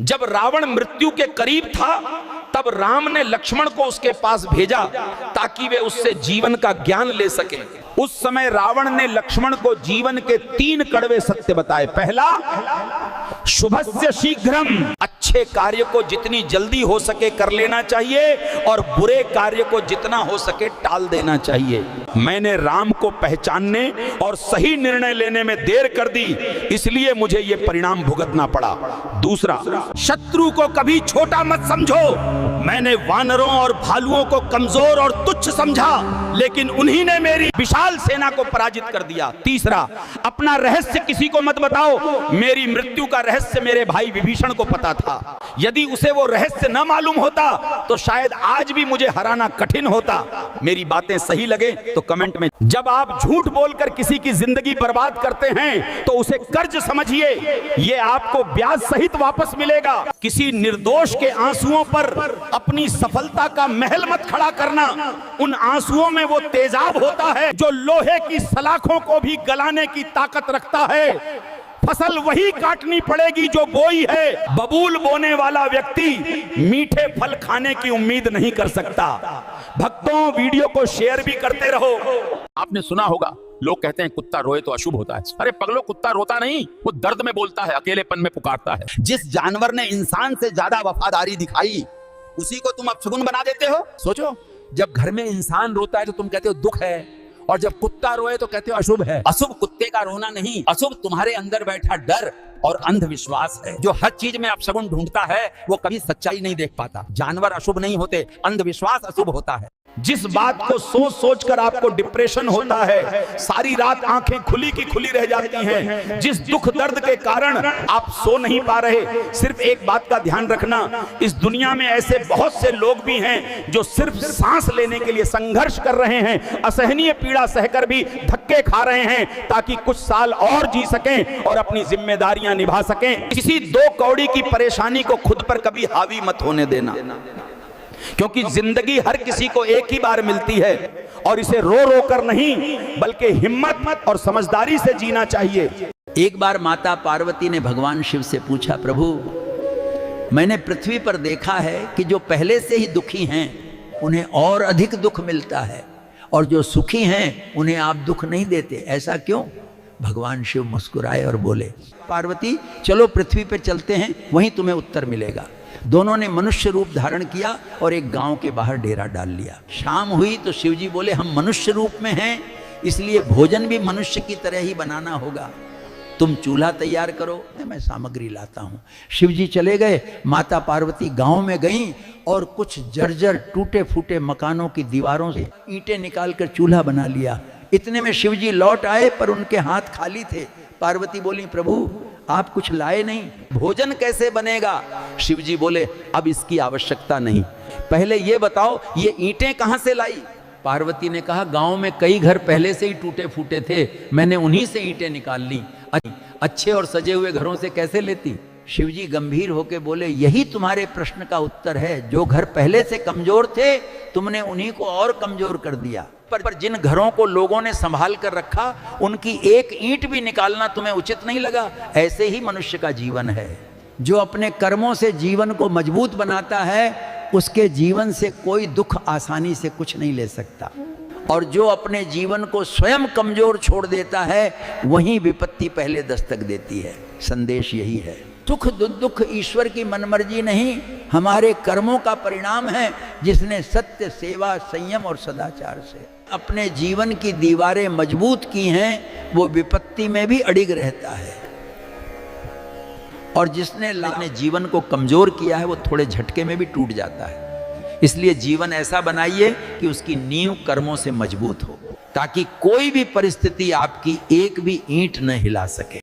जब रावण मृत्यु के करीब था तब राम ने लक्ष्मण को उसके पास भेजा ताकि वे उससे जीवन का ज्ञान ले सके। उस समय रावण ने लक्ष्मण को जीवन के 3 कड़वे सत्य बताए। पहला, शुभस्य शीघ्रम, अच्छे कार्य को जितनी जल्दी हो सके कर लेना चाहिए और बुरे कार्य को जितना हो सके टाल देना चाहिए। मैंने राम को पहचानने और सही निर्णय लेने में देर कर दी, इसलिए मुझे यह परिणाम भुगतना पड़ा। दूसरा, शत्रु को कभी छोटा मत समझो। मैंने वानरों और भालुओं को कमजोर और तुच्छ समझा, लेकिन उन्हीं ने मेरी विशाल सेना को पराजित कर दिया। तीसरा, अपना रहस्य किसी को मत बताओ। मेरी मृत्यु का रहस्य मेरे भाई विभीषण को पता था। यदि उसे वो रहस्य न मालूम होता तो शायद आज भी मुझे हराना कठिन होता। मेरी बातें सही लगे तो कमेंट में। जब आप झूठ बोलकर किसी की जिंदगी बर्बाद करते हैं तो उसे कर्ज समझिए, ये आपको ब्याज सहित वापस मिलेगा। किसी निर्दोष के आंसुओं पर अपनी सफलता का महल मत खड़ा करना। उन आंसुओं में वो तेजाब होता है जो लोहे की सलाखों को भी गलाने की ताकत रखता है। फसल वही काटनी पड़ेगी जो बोई है। बबूल बोने वाला व्यक्ति मीठे फल खाने की उम्मीद नहीं कर सकता। भक्तों, वीडियो को शेयर भी करते रहो। आपने सुना होगा, लोग कहते हैं कुत्ता रोए तो अशुभ होता है। अरे पगलो, कुत्ता रोता नहीं, वो दर्द में बोलता है, अकेलेपन में पुकारता है। जिस जानवर ने इंसान से ज्यादा वफादारी दिखाई, उसी को तुम अपशगुन बना देते हो। सोचो, जब घर में इंसान रोता है तो तुम कहते हो दुख है, और जब कुत्ता रोए तो कहते हो अशुभ है। अशुभ कुत्ते का रोना नहीं, अशुभ तुम्हारे अंदर बैठा डर और अंधविश्वास है। जो हर चीज में अपशगुन ढूंढता है वो कभी सच्चाई नहीं देख पाता। जानवर अशुभ नहीं होते, अंधविश्वास अशुभ होता है। जिस बात को सोच सोच कर आपको डिप्रेशन होता है, सारी रात आंखें खुली की खुली रह जाती हैं, जिस दुख दर्द के कारण आप सो नहीं पा रहे, सिर्फ एक बात का ध्यान रखना, इस दुनिया में ऐसे बहुत से लोग भी हैं जो सिर्फ सांस लेने के लिए संघर्ष कर रहे हैं, असहनीय पीड़ा सहकर भी धक्के खा रहे हैं ताकि कुछ साल और जी सकें और अपनी जिम्मेदारियां निभा सकें। किसी 2 कौड़ी की परेशानी को खुद पर कभी हावी मत होने देना, क्योंकि जिंदगी हर किसी को एक ही बार मिलती है और इसे रो रो कर नहीं बल्कि हिम्मत और समझदारी से जीना चाहिए। एक बार माता पार्वती ने भगवान शिव से पूछा, प्रभु, मैंने पृथ्वी पर देखा है कि जो पहले से ही दुखी हैं उन्हें और अधिक दुख मिलता है, और जो सुखी हैं उन्हें आप दुख नहीं देते, ऐसा क्यों? भगवान शिव मुस्कुराए और बोले, पार्वती चलो पृथ्वी पर चलते हैं, वहीं तुम्हें उत्तर मिलेगा। दोनों ने मनुष्य रूप धारण किया और एक गांव के बाहर डेरा डाल लिया। शाम हुई तो शिवजी बोले, हम मनुष्य रूप में हैं, इसलिए भोजन भी मनुष्य की तरह ही बनाना होगा। तुम चूल्हा तैयार करो, मैं सामग्री लाता हूँ। शिवजी चले गए, माता पार्वती गांव में गईं और कुछ जर्जर टूटे फूटे मकानों की दीवारों से ईंटें निकालकर चूल्हा बना लिया। इतने में शिवजी लौट आए पर उनके हाथ खाली थे। पार्वती बोली, प्रभु आप कुछ लाए नहीं, भोजन कैसे बनेगा? शिवजी बोले, अब इसकी आवश्यकता नहीं, पहले ये बताओ ये ईंटें कहां से लाई? पार्वती ने कहा, गांव में कई घर पहले से ही टूटे फूटे थे, मैंने उन्हीं से ईंटें निकाल ली। अच्छे और सजे हुए घरों से कैसे लेती? शिवजी गंभीर होकर बोले, यही तुम्हारे प्रश्न का उत्तर है। जो घर पहले से कमजोर थे तुमने उन्हीं को और कमजोर कर दिया। पर जिन घरों को लोगों ने संभाल कर रखा उनकी एक ईंट भी निकालना तुम्हें उचित नहीं लगा। ऐसे ही मनुष्य का जीवन है। जो अपने कर्मों से जीवन को मजबूत बनाता है उसके जीवन से कोई दुख आसानी से कुछ नहीं ले सकता, और जो अपने जीवन को स्वयं कमजोर छोड़ देता है वहीं विपत्ति पहले दस्तक देती है। संदेश यही है, सुख दुख ईश्वर की मनमर्जी नहीं, हमारे कर्मों का परिणाम है। जिसने सत्य, सेवा, संयम और सदाचार से अपने जीवन की दीवारें मजबूत की हैं वो विपत्ति में भी अडिग रहता है, और जिसने जीवन को कमजोर किया है वो थोड़े झटके में भी टूट जाता है। इसलिए जीवन ऐसा बनाइए कि उसकी नींव कर्मों से मजबूत हो, ताकि कोई भी परिस्थिति आपकी एक भी ईंट न हिला सके।